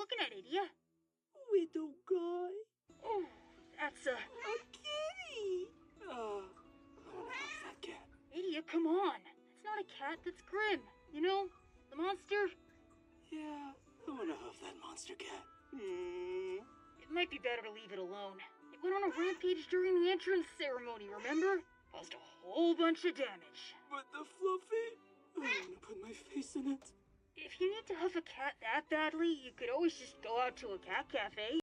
looking at, Idia? Widow guy. Oh, that's A kitty! I wanna have that cat. Idia, come on. It's not a cat, that's Grim. You know, the monster. Yeah, I wanna have that monster cat. It might be better to leave it alone. It went on a rampage during the entrance ceremony, remember? Caused a whole bunch of damage. But the Fluffy? I wanna put my face in it. If you need to huff a cat that badly, you could always just go out to a cat cafe.